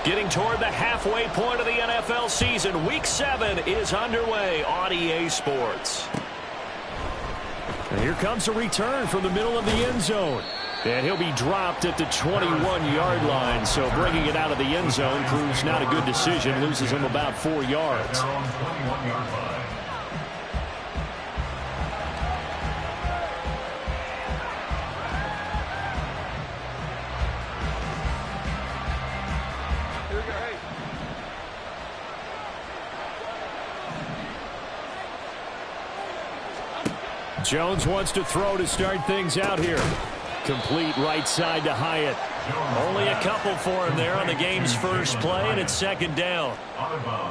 Getting toward the halfway point of the NFL season. Week 7 is underway on EA Sports. And here comes a return from the middle of the end zone. And he'll be dropped at the 21-yard line. So bringing it out of the end zone proves not a good decision. Loses him about 4 yards. Jones wants to throw to start things out here. Complete right side to Hyatt. Only a couple for him there on the game's first play, and it's second down.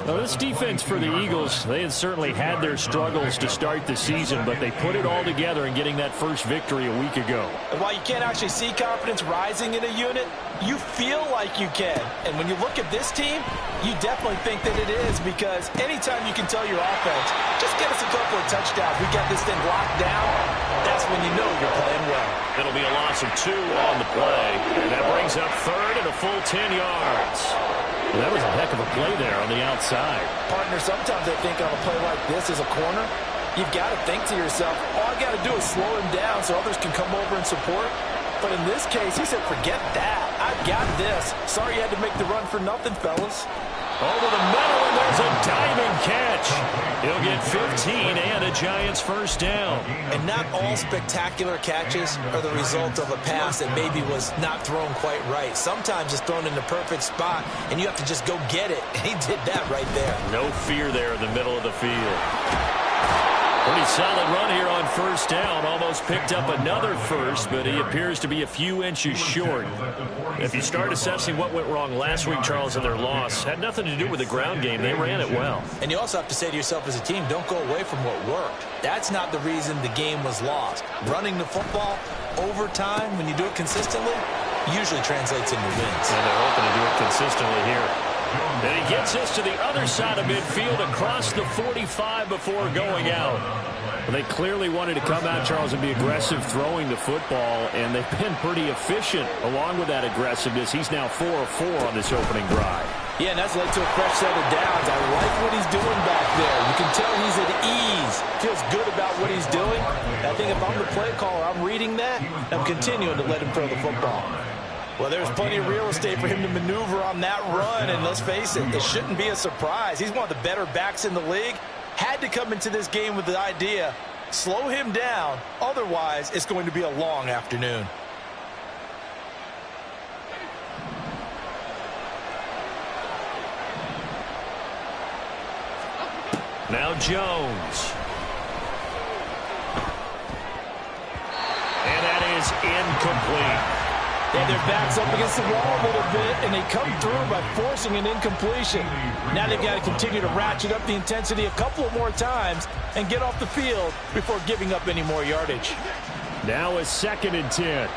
Now, this defense for the Eagles, they had certainly had their struggles to start the season, but they put it all together in getting that first victory a week ago. And while you can't actually see confidence rising in a unit, you feel like you can. And when you look at this team, you definitely think that it is, because anytime you can tell your offense, just get us a couple of touchdowns, we got this thing locked down, that's when you know you're playing well. It'll be a loss of 2 on the play. And that brings up third and a full 10 yards. Well, that was a heck of a play there on the outside. Partner, sometimes I think on a play like this as a corner, you've got to think to yourself, all I got to do is slow him down so others can come over and support. But in this case, he said, forget that. I've got this. Sorry you had to make the run for nothing, fellas. Over the middle, and there's a diving catch. He'll get 15 and a Giants first down. And not all spectacular catches are the result of a pass that maybe was not thrown quite right. Sometimes it's thrown in the perfect spot, and you have to just go get it. And he did that right there. No fear there in the middle of the field. Pretty solid run here on first down. Almost picked up another first, but he appears to be a few inches short. If you start assessing what went wrong last week, Charles, in their loss, had nothing to do with the ground game. They ran it well. And you also have to say to yourself as a team, don't go away from what worked. That's not the reason the game was lost. Running the football over time, when you do it consistently, usually translates into wins. And they're hoping to do it consistently here. And he gets us to the other side of midfield across the 45 before going out. Well, they clearly wanted to come out, Charles, and be aggressive throwing the football, and they've been pretty efficient along with that aggressiveness. He's now 4 of 4 on this opening drive. Yeah, and that's led to a fresh set of downs. I like what he's doing back there. You can tell he's at ease. Feels good about what he's doing. I think if I'm the play caller, I'm reading that. I'm continuing to let him throw the football. Well, there's plenty of real estate for him to maneuver on that run, and let's face it, it shouldn't be a surprise. He's one of the better backs in the league. Had to come into this game with the idea, slow him down, otherwise it's going to be a long afternoon. Now Jones. And that is incomplete. They have their backs up against the wall a little bit, and they come through by forcing an incompletion. Now they've got to continue to ratchet up the intensity a couple of more times and get off the field before giving up any more yardage. Now a 2nd and 10.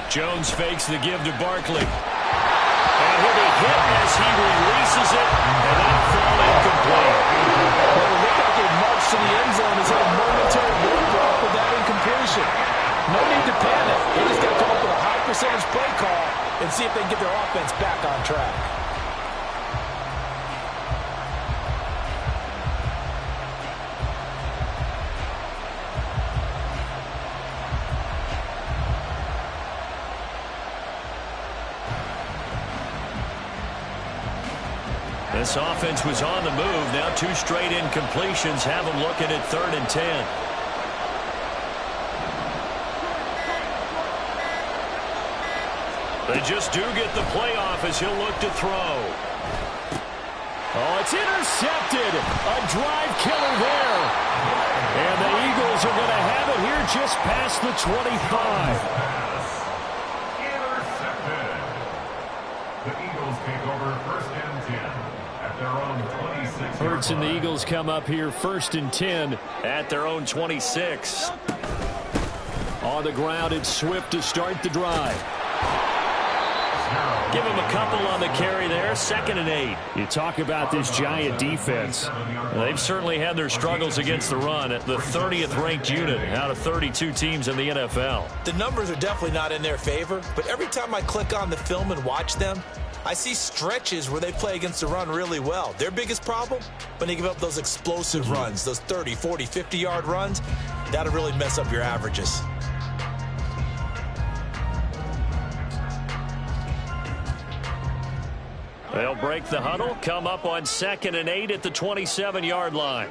Jones fakes the give to Barkley. And he'll be hit as he releases it, and that throw incomplete. Well, it looked like a march to the end zone has had a momentary roadblock with that incompletion. No need to panic. They just got to come up with a high percentage play call and see if they can get their offense back on track. This offense was on the move. Now 2 straight incompletions have them looking at 3rd and 10. They just do get the playoff as he'll look to throw. Oh, it's intercepted. A drive killer there. And the Eagles are going to have it here just past the 25. Intercepted. The Eagles take over 1st and 10 at their own 26. Hurts and the Eagles come up here 1st and 10 at their own 26. On the ground, it's Swift to start the drive. Give him a couple on the carry there. 2nd and 8. You talk about this Giant defense. They've certainly had their struggles against the run at the 30th ranked unit out of 32 teams in the NFL. The numbers are definitely not in their favor, but every time I click on the film and watch them, I see stretches where they play against the run really well. Their biggest problem, when they give up those explosive runs, those 30, 40, 50-yard runs, that'll really mess up your averages. They'll break the huddle, come up on 2nd and 8 at the 27-yard line.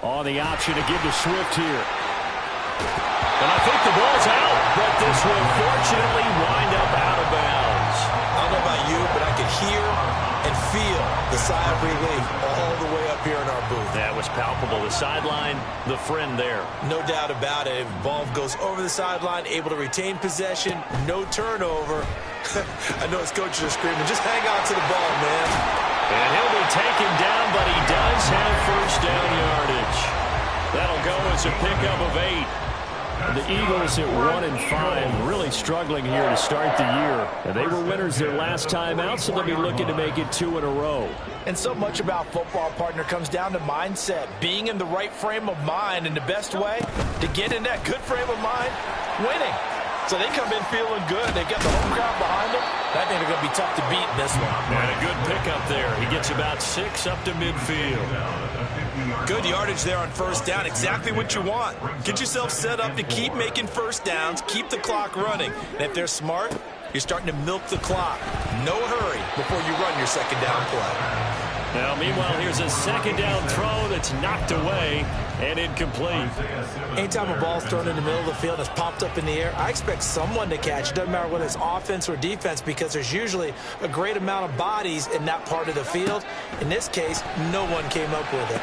On the option to give to Swift here. And I think the ball's out, but this will fortunately wind up out of bounds. I don't know about you, but I could hear and feel the sigh of relief all the way up here in our booth. That was palpable. The sideline, the friend there. No doubt about it. Ball goes over the sideline, able to retain possession, no turnover. I know his coaches are screaming, just hang on to the ball, man. And he'll be taken down, but he does have first down yardage. That'll go as a pickup of 8. The Eagles at 1-5, really struggling here to start the year. And they were winners their last time out, so they'll be looking to make it 2 in a row. And so much about football, partner, comes down to mindset. Being in the right frame of mind, and the best way to get in that good frame of mind, winning. So they come in feeling good. They got the home crowd behind them. I think they're going to be tough to beat in this one. And a good pickup there. He gets about 6 up to midfield. Good yardage there on first down. Exactly what you want. Get yourself set up to keep making first downs, keep the clock running. And if they're smart, you're starting to milk the clock. No hurry before you run your second down play. Now, meanwhile, here's a second down throw that's knocked away and incomplete. Anytime a ball's thrown in the middle of the field and it's popped up in the air, I expect someone to catch it. Doesn't matter whether it's offense or defense, because there's usually a great amount of bodies in that part of the field. In this case, no one came up with it.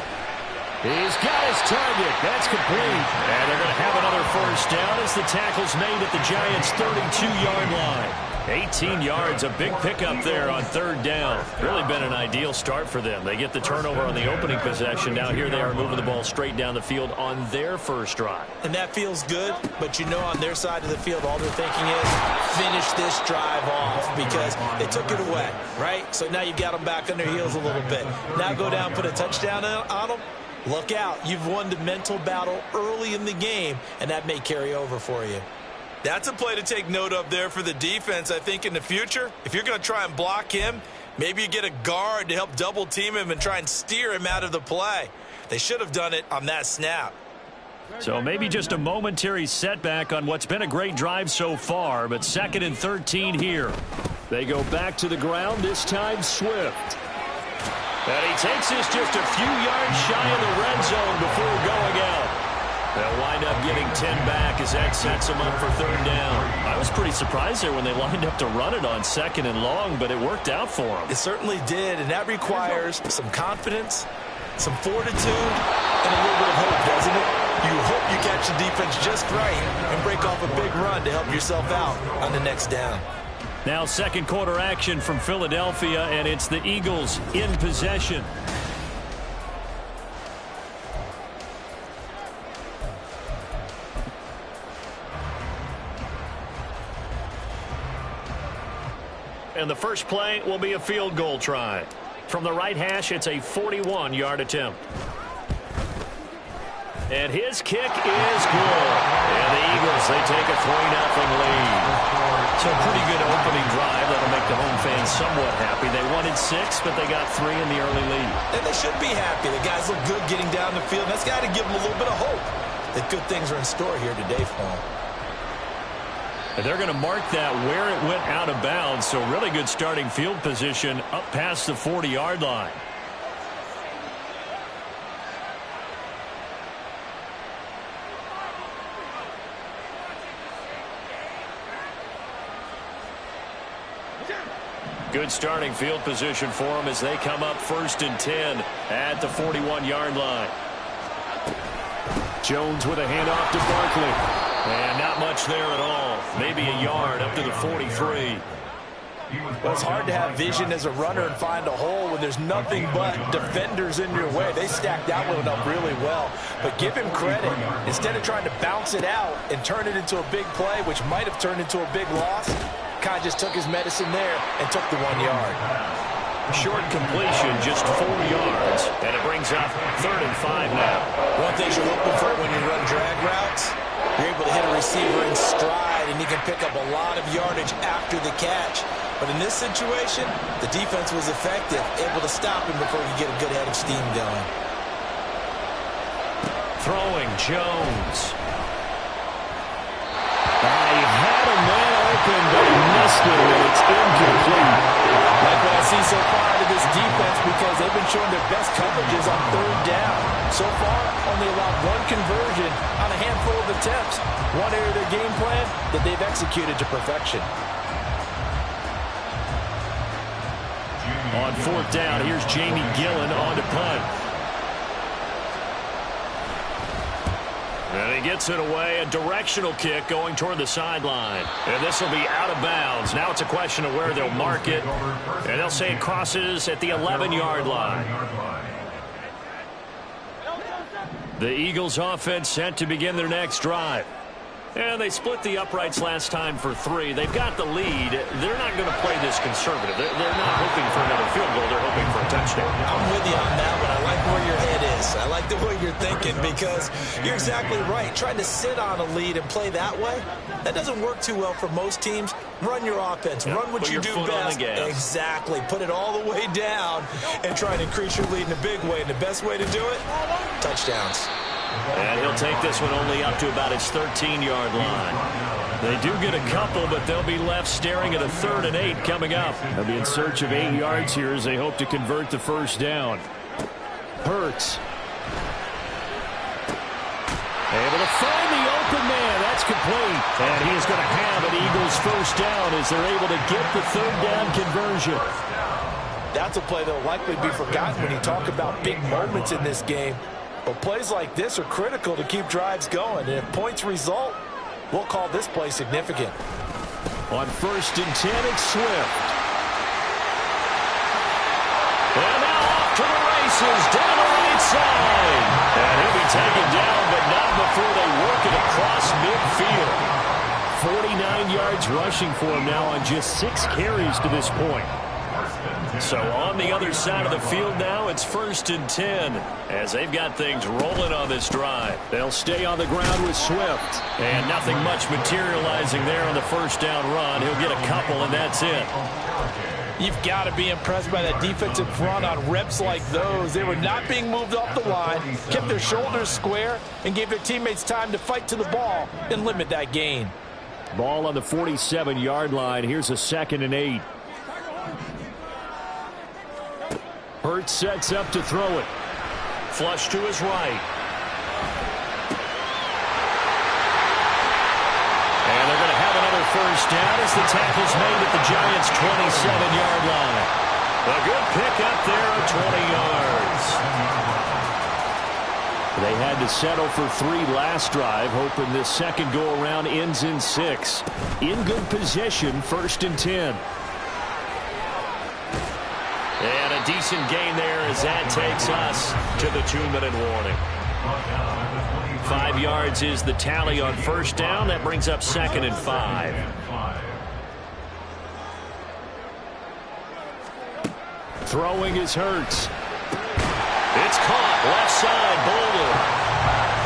He's got his target. That's complete. And they're going to have another first down as the tackle's made at the Giants' 32-yard line. 18 yards, a big pickup there on 3rd down. Really been an ideal start for them. They get the turnover on the opening possession. Now here they are moving the ball straight down the field on their first drive. And that feels good, but you know on their side of the field, all they're thinking is finish this drive off because they took it away, right? So now you've got them back on their heels a little bit. Now go down, put a touchdown on them. Look out. You've won the mental battle early in the game, and that may carry over for you. That's a play to take note of there for the defense, I think, in the future. If you're going to try and block him, maybe you get a guard to help double team him and try and steer him out of the play. They should have done it on that snap. So maybe just a momentary setback on what's been a great drive so far, but 2nd and 13 here. They go back to the ground, this time Swift. And he takes this just a few yards shy of the red zone before going out. They'll wind up getting 10 back as that sets them up for 3rd down. I was pretty surprised there when they lined up to run it on 2nd and long, but it worked out for them. It certainly did, and that requires some confidence, some fortitude, and a little bit of hope, doesn't it? You hope you catch the defense just right and break off a big run to help yourself out on the next down. Now second quarter action from Philadelphia, and it's the Eagles in possession. And the first play will be a field goal try. From the right hash, it's a 41-yard attempt. And his kick is good. And the Eagles, they take a 3-0 lead. So a pretty good opening drive that'll make the home fans somewhat happy. They wanted 6, but they got 3 in the early lead. And they should be happy. The guys look good getting down the field. That's got to give them a little bit of hope that good things are in store here today for them. And they're going to mark that where it went out of bounds. So really good starting field position up past the 40-yard line. Good starting field position for them as they come up 1st and 10 at the 41-yard line. Jones with a handoff to Barkley. And not much there at all. Maybe a yard up to the 43. Well, it's hard to have vision as a runner and find a hole when there's nothing but defenders in your way. They stacked that one up really well. But give him credit. Instead of trying to bounce it out and turn it into a big play, which might have turned into a big loss, Kai just took his medicine there and took the 1 yard. Short completion, just 4 yards, and it brings up 3rd and 5 now. One thing you're looking for when you run drag routes, you're able to hit a receiver in stride, and he can pick up a lot of yardage after the catch. But in this situation, the defense was effective, able to stop him before he could get a good head of steam going. Throwing, Jones. He had a man open, but he missed it, and it's incomplete. Like what I see so far out of this defense, because they've been showing their best coverages on 3rd down. So far, only allowed 1 conversion on a handful of attempts. One area of their game plan that they've executed to perfection. On 4th down, here's Jamie Gillen on to punt. And he gets it away, a directional kick going toward the sideline. And this will be out of bounds. Now it's a question of where they'll mark it. And they'll say it crosses at the 11-yard line. The Eagles offense set to begin their next drive. And they split the uprights last time for 3. They've got the lead. They're not going to play this conservative. They're not hoping for another field goal. They're hoping for a touchdown. I'm with you on that, but I like where your head is. I like the way you're thinking, because you're exactly right. Trying to sit on a lead and play that way, that doesn't work too well for most teams. Run your offense. Yeah, run what you do best. Exactly. Put it all the way down and try and increase your lead in a big way. And the best way to do it, touchdowns. And he'll take this one only up to about his 13-yard line. They do get a couple, but they'll be left staring at a 3rd and 8 coming up. They'll be in search of 8 yards here as they hope to convert the 1st down. Hurts. Able to find the open man. That's complete. And he is going to have an Eagles 1st down as they're able to get the 3rd down conversion. That's a play that will likely be forgotten when you talk about big moments in this game. But plays like this are critical to keep drives going. And if points result, we'll call this play significant. On 1st and 10, it's Swift. And now off to the races, down the right side. And he'll be taken down, but not before they work it across midfield. 49 yards rushing for him now on just 6 carries to this point. So on the other side of the field now, it's 1st and 10 as they've got things rolling on this drive. They'll stay on the ground with Swift. And nothing much materializing there on the 1st down run. He'll get a couple, and that's it. You've got to be impressed by that defensive front on reps like those. They were not being moved off the line, kept their shoulders square, and gave their teammates time to fight to the ball and limit that gain. Ball on the 47-yard line. Here's a 2nd and 8. Hurts sets up to throw it. Flush to his right. And they're going to have another 1st down as the tackle's made at the Giants' 27-yard line. A good pick up there of 20 yards. They had to settle for 3 last drive, hoping this second go-around ends in 6. In good position, 1st and 10. And a decent gain there as that takes us to the 2-minute warning. 5 yards is the tally on 1st down. That brings up 2nd and 5. Throwing is Hurts. It's caught. Left side, Bolden.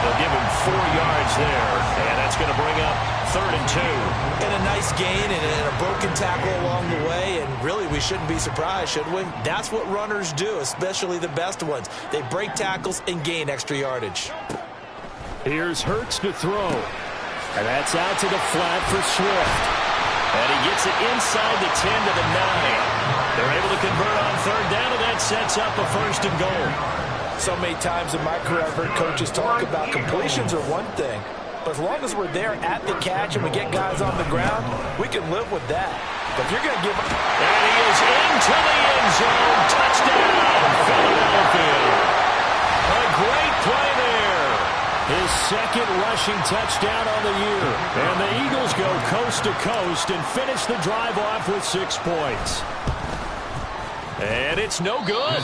They'll give him 4 yards there. And that's going to bring up 3rd and 2. And a nice gain and a broken tackle along the way. And really, we shouldn't be surprised, should we? That's what runners do, especially the best ones. They break tackles and gain extra yardage. Here's Hurts to throw. And that's out to the flat for Swift. And he gets it inside the 10 to the 9. They're able to convert on 3rd down, and that sets up a 1st and goal. So many times in my career I've heard coaches talk about completions are one thing. But as long as we're there at the catch and we get guys on the ground, we can live with that. But if you're going to give up... And he is into the end zone. Touchdown, Philadelphia. A great play there. He His second rushing touchdown on the year. And the Eagles go coast to coast and finish the drive off with 6 points. And it's no good.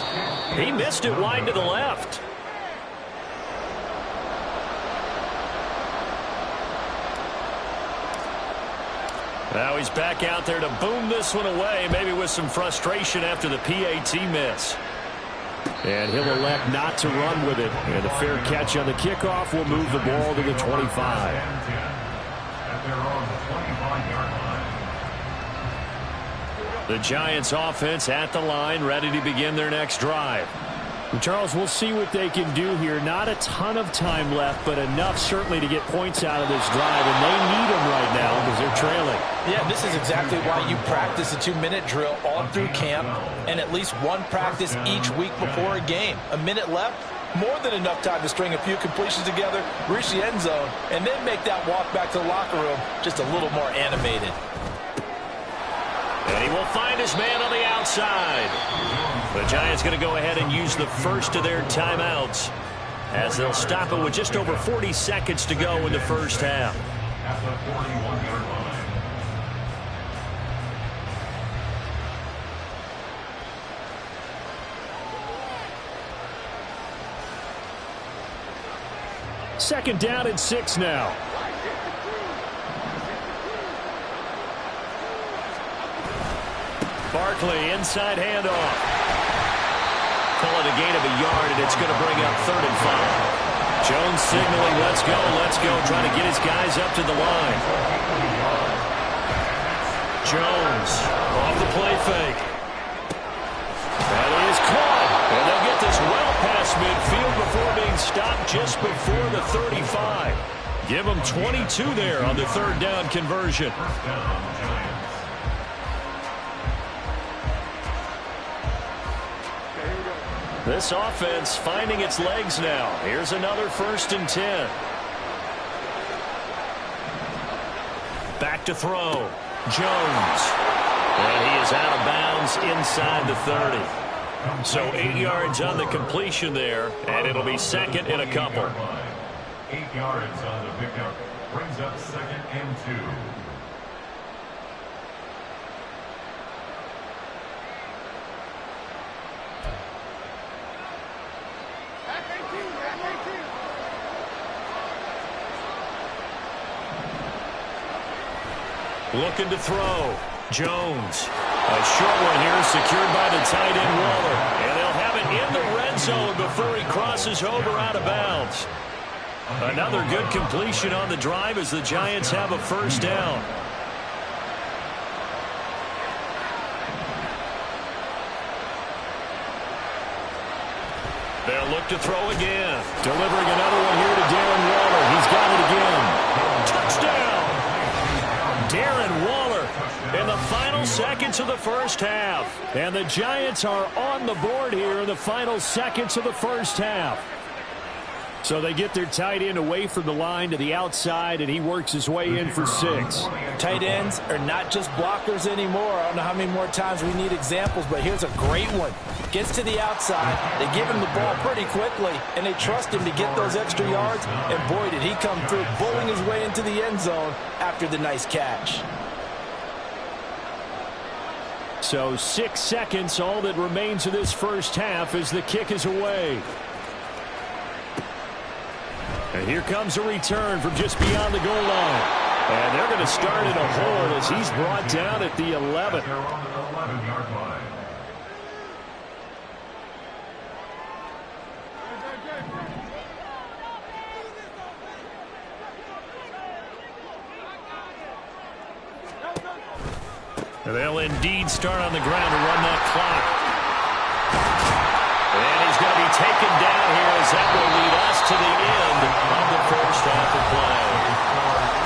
He missed it wide to the left. Now he's back out there to boom this one away, maybe with some frustration after the PAT miss. And he'll elect not to run with it. And a fair catch on the kickoff will move the ball to the 25. At their own 25-yard line. The Giants offense at the line, ready to begin their next drive. Charles, we'll see what they can do here. Not a ton of time left, but enough certainly to get points out of this drive, and they need them right now because they're trailing. Yeah, this is exactly why you practice a 2-minute drill all through camp and at least one practice each week before a game. A minute left, more than enough time to string a few completions together, reach the end zone, and then make that walk back to the locker room just a little more animated. And he will find his man on the outside. The Giants going to go ahead and use the first of their timeouts as they'll stop it with just over 40 seconds to go in the first half. At the 41-yard line. Second down and 6 now. Barkley, inside handoff. Call it a gain of a yard, and it's going to bring up 3rd and 5. Jones signaling, let's go, trying to get his guys up to the line. Jones off the play fake. That is caught, and they'll get this well past midfield before being stopped just before the 35. Give them 22 there on the 3rd down conversion. First down, Giants. This offense finding its legs now. Here's another 1st and 10. Back to throw. Jones. And he is out of bounds inside the 30. So 8 yards on the completion there, and it'll be 2nd and a couple. 8 yards on the pickup. Brings up 2nd and 2. Looking to throw. Jones. A short one here secured by the tight end Waller. And they'll have it in the red zone before he crosses over out of bounds. Another good completion on the drive as the Giants have a 1st down. They'll look to throw again. Delivering another one here to Darren Waller. He's got it again. Touchdown! Darren Waller in the final seconds of the first half. And the Giants are on the board here in the final seconds of the first half. So they get their tight end away from the line to the outside, and he works his way in for 6. Tight ends are not just blockers anymore. I don't know how many more times we need examples, but here's a great one. Gets to the outside, they give him the ball pretty quickly, and they trust him to get those extra yards, and boy, did he come through, bulling his way into the end zone after the nice catch. So 6 seconds, all that remains of this first half as the kick is away. And here comes a return from just beyond the goal line. And they're going to start in a hole as he's brought down at the 11. They're on the 11-yard line. And they'll indeed start on the ground to run that clock. And he's going to be taken down here as that will lead us to the end of the first half of play.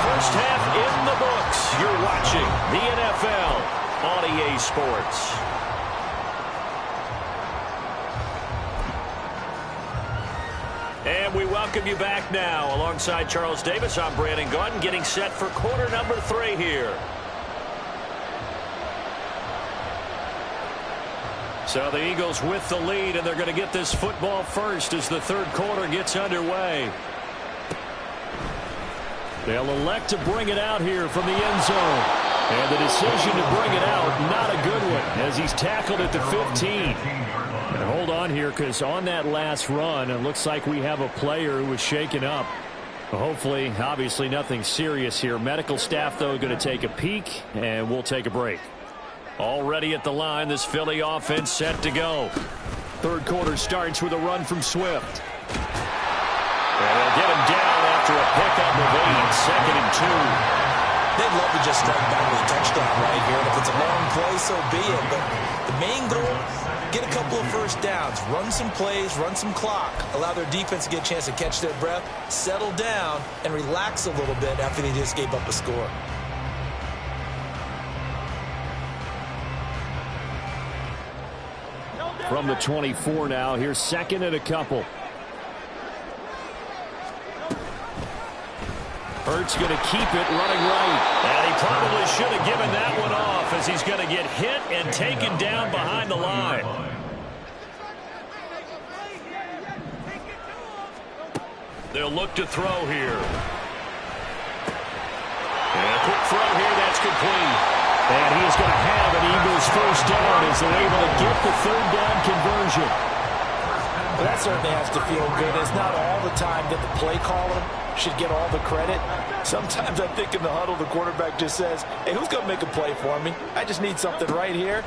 First half in the books. You're watching the NFL on EA Sports. And we welcome you back now. Alongside Charles Davis, I'm Brandon Gaudin, getting set for quarter number 3 here. So the Eagles with the lead, and they're going to get this football first as the 3rd quarter gets underway. They'll elect to bring it out here from the end zone. And the decision to bring it out, not a good one, as he's tackled at the 15. And hold on here, because on that last run, it looks like we have a player who was shaken up. Hopefully, obviously nothing serious here. Medical staff, though, going to take a peek, and we'll take a break. Already at the line, this Philly offense set to go. Third quarter starts with a run from Swift. And they'll get him down after a pickup of 8, 2nd and 2. They'd love to just strike back with a touchdown right here. And if it's a long play, so be it. But the main goal, get a couple of first downs, run some plays, run some clock, allow their defense to get a chance to catch their breath, settle down, and relax a little bit after they just gave up a score. From the 24 now, here's 2nd and a couple. Hurts going to keep it running right. And he probably should have given that one off, as he's going to get hit and taken down behind the line. They'll look to throw here. And a quick throw here, that's complete. And he is going to have an Eagles first down as they're able to get the third down conversion. Well, that certainly has to feel good. It's not all the time that the play caller should get all the credit. Sometimes I think in the huddle, the quarterback just says, hey, who's going to make a play for me? I just need something right here.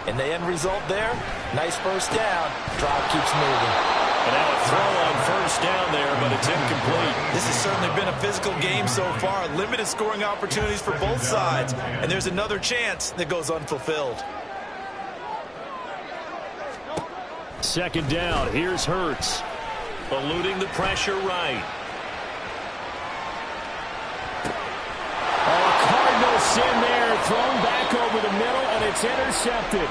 And the end result there, nice first down. Drive keeps moving. And now a throw on first down there, but it's incomplete. This has certainly been a physical game so far. Limited scoring opportunities for both sides. And there's another chance that goes unfulfilled. 2nd down. Here's Hurts. Eluding the pressure right. Cardinal sin there, thrown back over the middle, and it's intercepted.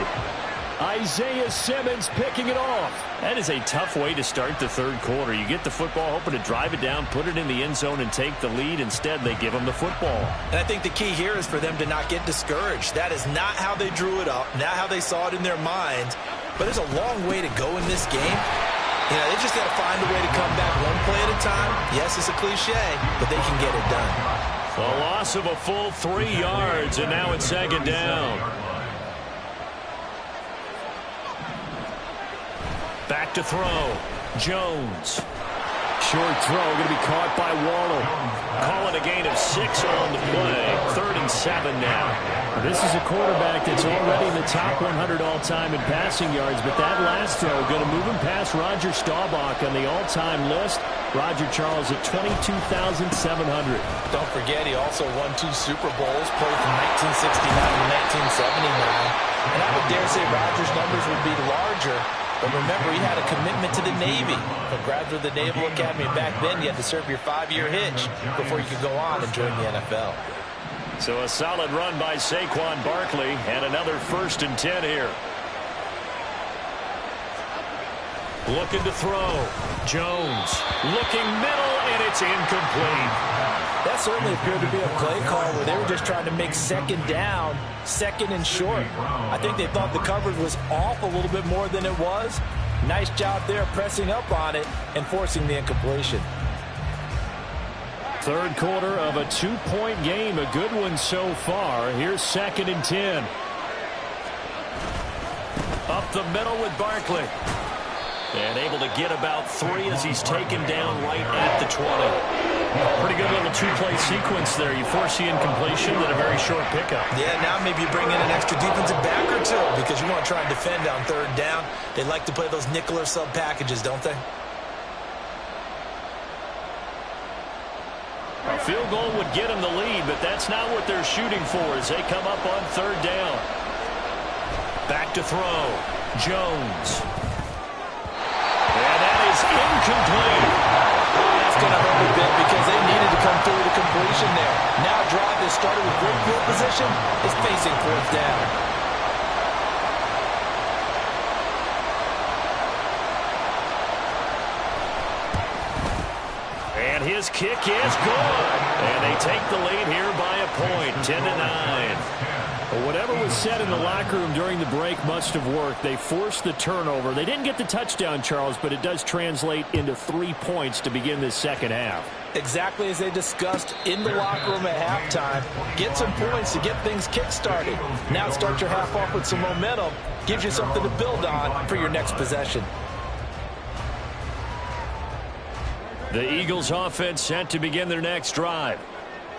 Isaiah Simmons picking it off. That is a tough way to start the third quarter. You get the football, hoping to drive it down, put it in the end zone, and take the lead. Instead, they give them the football. And I think the key here is for them to not get discouraged. That is not how they drew it up, not how they saw it in their minds. But there's a long way to go in this game. You know, they just got to find a way to come back one play at a time. Yes, it's a cliche, but they can get it done. A loss of a full 3 yards, and now it's 2nd down. Back to throw. Jones. Short throw going to be caught by Waddle. Call it a gain of 6 on the play. 3rd and 7 now. This is a quarterback that's already in the top 100 all-time in passing yards, but that last throw going to move him past Roger Staubach on the all-time list. Roger Charles at 22,700. Don't forget, he also won 2 Super Bowls, played from 1969 to 1979. And I would dare say Roger's numbers would be larger. But remember, he had a commitment to the Navy. A graduate of the Naval Academy. Back then, you had to serve your 5-year hitch before you could go on and join the NFL. So a solid run by Saquon Barkley, and another 1st and 10 here. Looking to throw. Jones looking middle, and it's incomplete. That certainly appeared to be a play call where they were just trying to make 2nd down, 2nd and short. I think they thought the coverage was off a little bit more than it was. Nice job there pressing up on it and forcing the incompletion. Third quarter of a 2-point game, a good one so far. Here's 2nd and 10. Up the middle with Barkley. And able to get about 3 as he's taken down right at the 20. Pretty good little 2-play sequence there. You force the incompletion, then a very short pickup. Yeah, now maybe you bring in an extra defensive back or 2 because you want to try and defend on 3rd down. They like to play those nickel or sub packages, don't they? A field goal would get them the lead, but that's not what they're shooting for as they come up on 3rd down. Back to throw. Jones. And that is incomplete. That's going to hurt a bit because they needed to come through the completion there. Now a drive that started with great field position is facing 4th down. And his kick is good. And they take the lead here by a point, 10-9. Well, whatever was said in the locker room during the break must have worked. They forced the turnover. They didn't get the touchdown, Charles, but it does translate into 3 points to begin this second half. Exactly as they discussed in the locker room at halftime. Get some points to get things kick-started. Now start your half off with some momentum. Gives you something to build on for your next possession. The Eagles offense set to begin their next drive.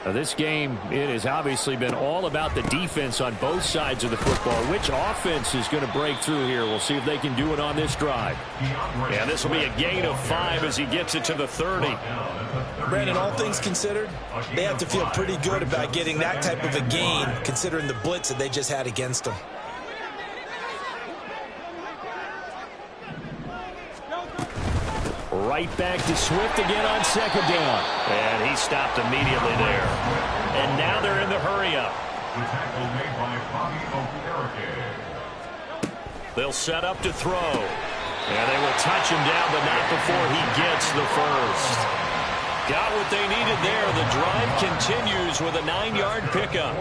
Now, this game, it has obviously been all about the defense on both sides of the football. Which offense is going to break through here? We'll see if they can do it on this drive. Yeah, this will be a gain of 5 as he gets it to the 30. Brandon, all things considered, they have to feel pretty good about getting that type of a gain, considering the blitz that they just had against them. Right back to Swift again on second down. And he stopped immediately there. And now they're in the hurry-up. The tackle made by Bobby Okereke. They'll set up to throw. And they will touch him down, but not before he gets the first. Got what they needed there. The drive continues with a 9-yard pickup.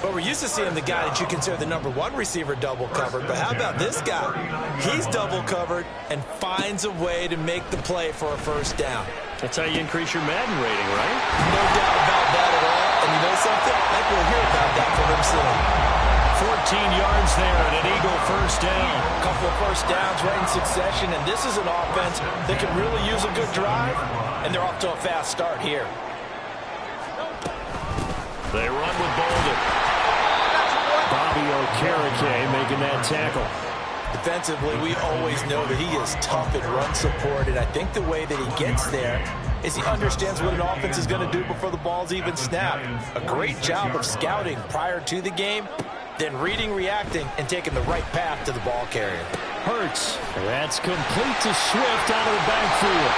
But we're used to seeing the guy that you consider the number 1 receiver double covered. But how about this guy? He's double covered and finds a way to make the play for a first down. That's how you increase your Madden rating, right? No doubt about that at all. And you know something? I think we'll hear about that from him soon. 14 yards there and an Eagle first down. A couple of first downs right in succession. And this is an offense that can really use a good drive. And they're off to a fast start here. They run with Bolden. Bobby Okereke making that tackle. Defensively, we always know that he is tough in run support, and I think the way that he gets there is he understands what an offense is going to do before the ball's even snapped. A great job of scouting prior to the game, then reading, reacting, and taking the right path to the ball carrier. Hurts. That's complete to Swift out of the backfield.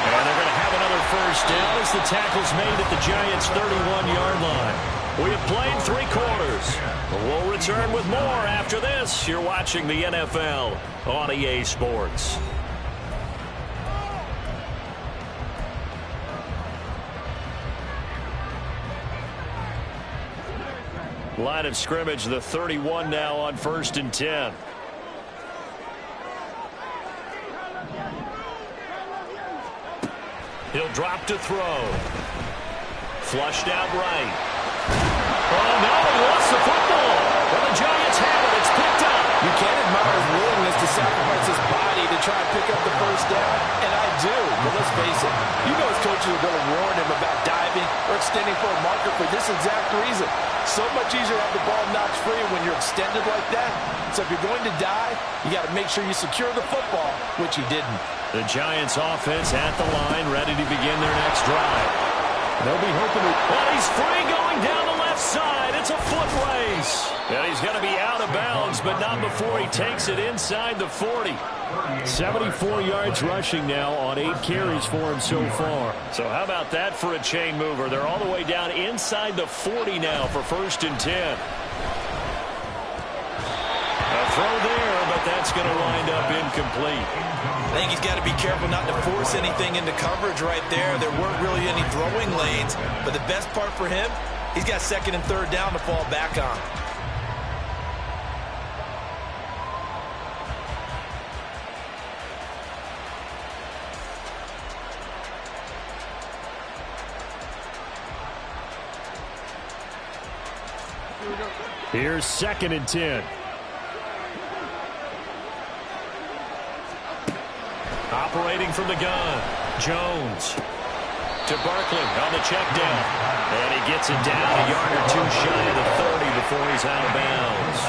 And they're going to have another first down as the tackle's made at the Giants' 31-yard line. We have played 3 quarters. We'll return with more after this. You're watching the NFL on EA Sports. Line of scrimmage, the 31 now on 1st and 10. He'll drop to throw. Flushed out right. Oh, no, he lost the football. Well, the Giants have it. It's picked up. You can't admire his willingness to sacrifice his body to try and pick up the first down. And I do. But let's face it, you know his coaches are going to warn him about diving or extending for a marker for this exact reason. So much easier to have the ball knocked free when you're extended like that. So if you're going to dive, you got to make sure you secure the football, which he didn't. The Giants offense at the line, ready to begin their next drive. They'll be hoping to... Well, he's free going down the left side. It's a foot race. And he's going to be out of bounds, but not before he takes it inside the 40. 74 yards rushing now on 8 carries for him so far. So how about that for a chain mover? They're all the way down inside the 40 now for 1st and 10. A throw there, but that's going to wind up incomplete. I think he's got to be careful not to force anything into coverage right there. There weren't really any throwing lanes, but the best part for him, he's got 2nd and 3rd down to fall back on. Here's 2nd and 10. Operating from the gun, Jones to Barkley on the check down. And he gets it down a yard or 2 shy of the 30 before he's out of bounds.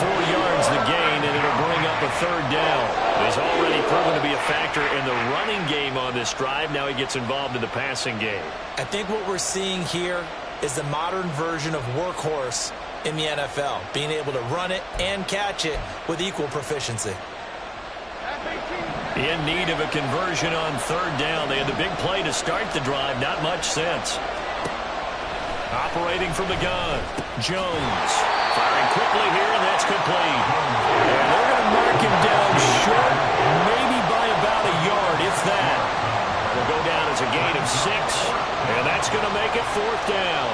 4 yards the gain, and it'll bring up a 3rd down. He's already proven to be a factor in the running game on this drive. Now he gets involved in the passing game. I think what we're seeing here is the modern version of workhorse in the NFL, being able to run it and catch it with equal proficiency. In need of a conversion on 3rd down. They had the big play to start the drive. Not much sense. Operating from the gun, Jones. Firing quickly here, and that's complete. And they're going to mark him down short, maybe by about a yard, if that. Will go down as a gain of 6, and that's going to make it 4th down.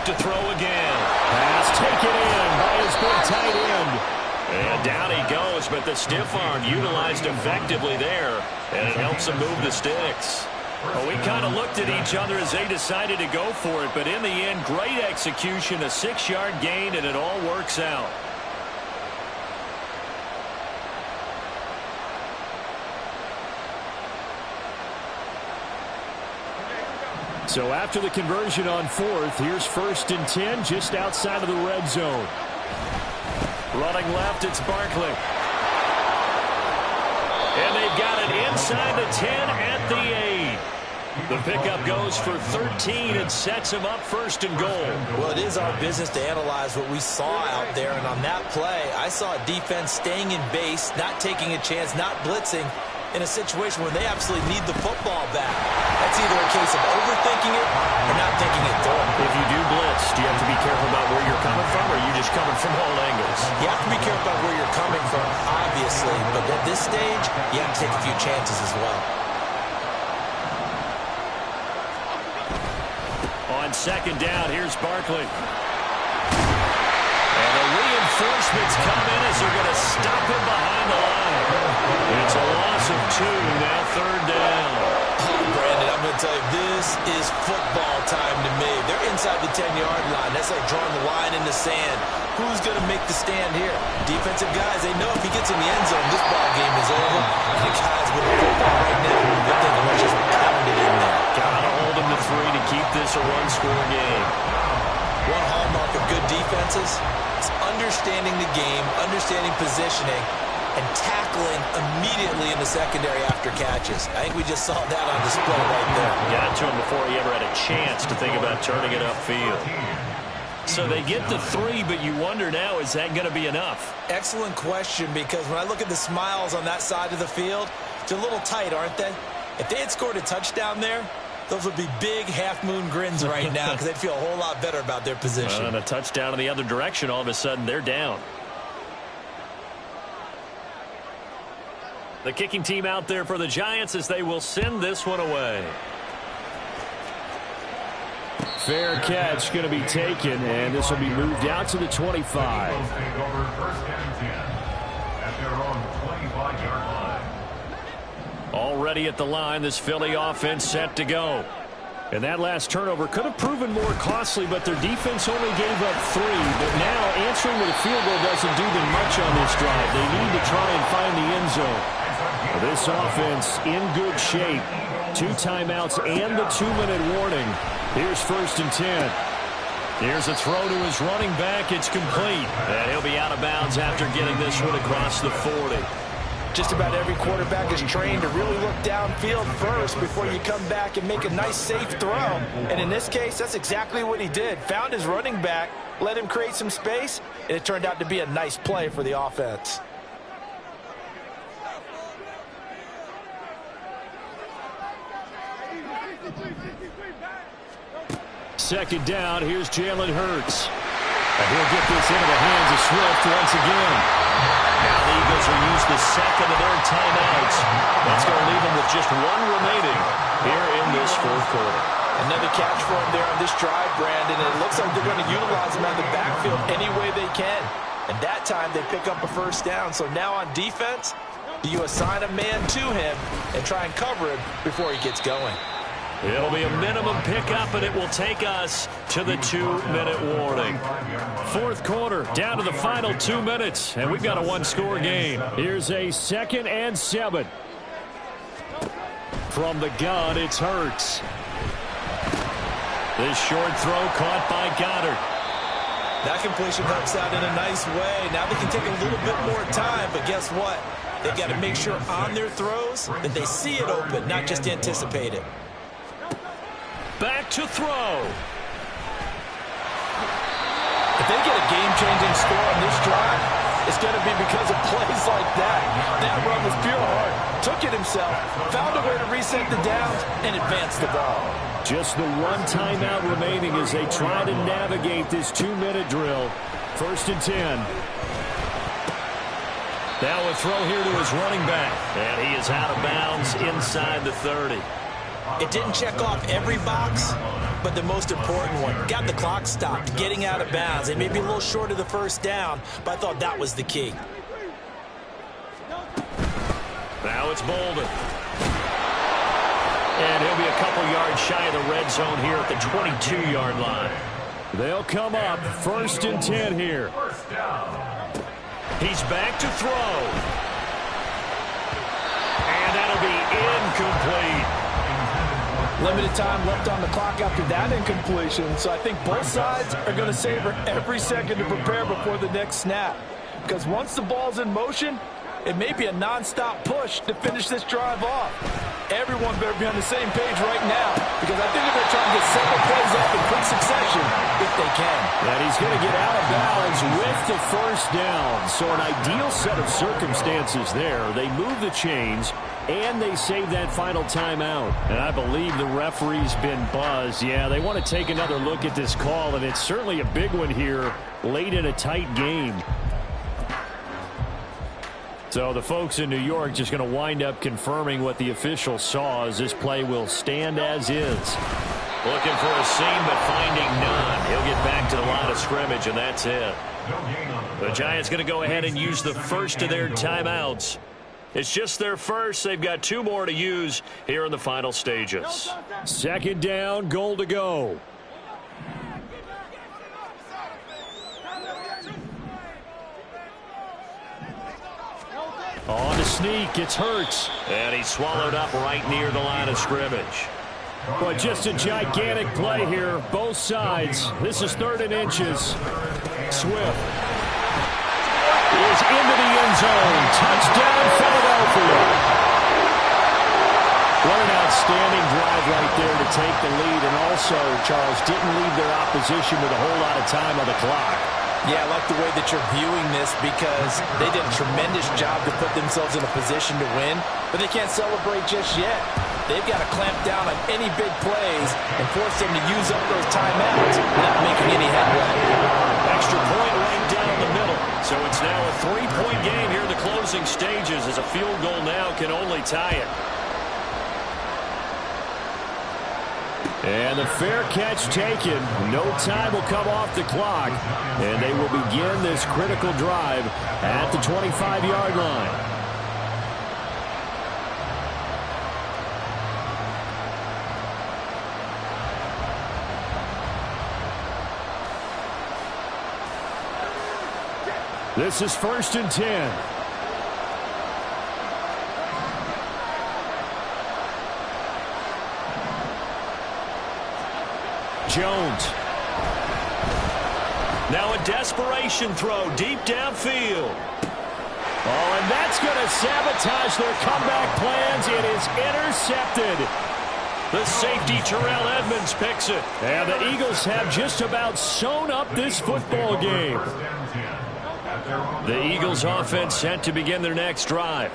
back to throw again. Pass taken in by his big tight end. And down he goes, but the stiff arm utilized effectively there, and it helps him move the sticks. Well, we kind of looked at each other as they decided to go for it, but in the end, great execution, a 6-yard gain, and it all works out. So after the conversion on 4th, here's 1st and 10 just outside of the red zone. Running left, it's Barkley. And they've got it inside the 10 at the 8. The pickup goes for 13 and sets him up 1st and goal. Well, it is our business to analyze what we saw out there, and on that play, I saw a defense staying in base, not taking a chance, not blitzing, in a situation where they absolutely need the football back. That's either a case of overthinking it or not thinking it through. If you do blitz, do you have to be careful about where you're coming from, or are you just coming from all angles? You have to be careful about where you're coming from, obviously, but at this stage, you have to take a few chances as well. On 2nd down, here's Barkley. And the reinforcements come in as they're going to stop him behind the line. It's a loss of 2, now 3rd down. Brandon, I'm going to tell you, this is football time to me. They're inside the 10-yard line. That's like drawing the line in the sand. Who's going to make the stand here? Defensive guys, they know if he gets in the end zone, this ball game is over. And the guys with the football right now, they're thinking, let's just pound it in there. Got to hold him to 3 to keep this a one-score game. One hallmark of good defenses is understanding the game, understanding positioning, and tackling immediately in the secondary after catches. I think we just saw that on display right there. Got to him before he ever had a chance to think about turning it upfield. So they get to 3, but you wonder now, is that going to be enough? Excellent question, because when I look at the smiles on that side of the field, they're a little tight, aren't they? If they had scored a touchdown there, those would be big half-moon grins right now because they'd feel a whole lot better about their position. And a touchdown in the other direction, all of a sudden they're down. The kicking team out there for the Giants as they will send this one away. Fair catch going to be taken, and this will be moved out to the 25. Already at the line, this Philly offense set to go. And that last turnover could have proven more costly, but their defense only gave up 3. But now answering with a field goal doesn't do them much on this drive. They need to try and find the end zone. This offense in good shape. 2 timeouts and the 2-minute warning. Here's 1st and 10. Here's a throw to his running back. It's complete. And he'll be out of bounds after getting this one across the 40. Just about every quarterback is trained to really look downfield first before you come back and make a nice, safe throw. And in this case, that's exactly what he did. Found his running back, let him create some space, and it turned out to be a nice play for the offense. Second down, here's Jalen Hurts. And he'll get this into the hands of Swift once again. Now the Eagles will use the second of their timeouts. That's going to leave them with just 1 remaining here in this 4th quarter. Another catch for him there on this drive, Brandon, and it looks like they're going to utilize him on the backfield any way they can. And that time they pick up a 1st down. So now on defense, do you assign a man to him and try and cover him before he gets going? It'll be a minimum pickup, and it will take us to the 2-minute warning. 4th quarter, down to the final 2 minutes, and we've got a 1-score game. Here's a 2nd and 7. From the gun, it's Hurts. This short throw caught by Goddard. That completion helps out in a nice way. Now they can take a little bit more time, but guess what? They've got to make sure on their throws that they see it open, not just anticipate it. Back to throw. If they get a game-changing score on this drive, it's going to be because of plays like that. That run was pure heart. Took it himself, found a way to reset the downs, and advance the ball. Just the 1 timeout remaining as they try to navigate this 2-minute drill. 1st and 10. Now a throw here to his running back. And he is out of bounds inside the 30. It didn't check off every box, but the most important one. Got the clock stopped, getting out of bounds. They may be a little short of the first down, but I thought that was the key. Now it's Bolden. And he'll be a couple yards shy of the red zone here at the 22-yard line. They'll come up 1st and 10 here. He's back to throw. And that'll be incomplete. Limited time left on the clock after that incompletion, so I think both sides are going to savor every second to prepare before the next snap. Because once the ball's in motion, it may be a non-stop push to finish this drive off. Everyone better be on the same page right now, because I think they're trying to get several plays off in quick succession if they can. And he's going to get out of bounds with the first down. So an ideal set of circumstances there. They move the chains, and they save that final timeout. And I believe the referee's been buzzed. Yeah, they want to take another look at this call, and it's certainly a big one here late in a tight game. So the folks in New York just going to wind up confirming what the official saw, as this play will stand as is. Looking for a seam, but finding none. He'll get back to the line of scrimmage, and that's it. The Giants going to go ahead and use the first of their timeouts. It's just their first. They've got 2 more to use here in the final stages. 2nd down, goal to go. On to sneak, it's Hurts. And he's swallowed up right near the line of scrimmage. But just a gigantic play here, both sides. This is 3rd and inches. Swift is into the end zone. Touchdown, Philadelphia. What an outstanding drive right there to take the lead. And also, Charles, didn't leave their opposition with a whole lot of time on the clock. Yeah, I like the way that you're viewing this, because they did a tremendous job to put themselves in a position to win, but they can't celebrate just yet. They've got to clamp down on any big plays and force them to use up those timeouts without making any headway. Extra point right down the middle. So it's now a 3-point game here in the closing stages, as a field goal now can only tie it. And the fair catch taken. No time will come off the clock. And they will begin this critical drive at the 25-yard line. This is 1st and 10. Jones. Now a desperation throw deep downfield. Oh, and that's going to sabotage their comeback plans. It is intercepted. The safety, Terrell Edmonds, picks it. And the Eagles have just about sewn up this football game. The Eagles offense set to begin their next drive.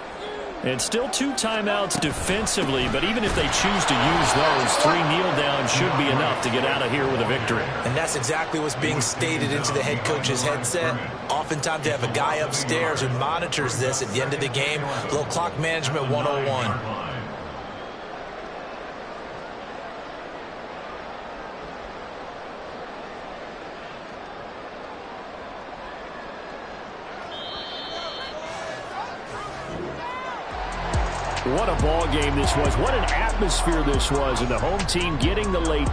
And still 2 timeouts defensively, but even if they choose to use those, 3 kneel downs should be enough to get out of here with a victory. And that's exactly what's being stated into the head coach's headset. Oftentimes they have a guy upstairs who monitors this at the end of the game. A little clock management 101. What a ball game this was. What an atmosphere this was. And the home team getting the late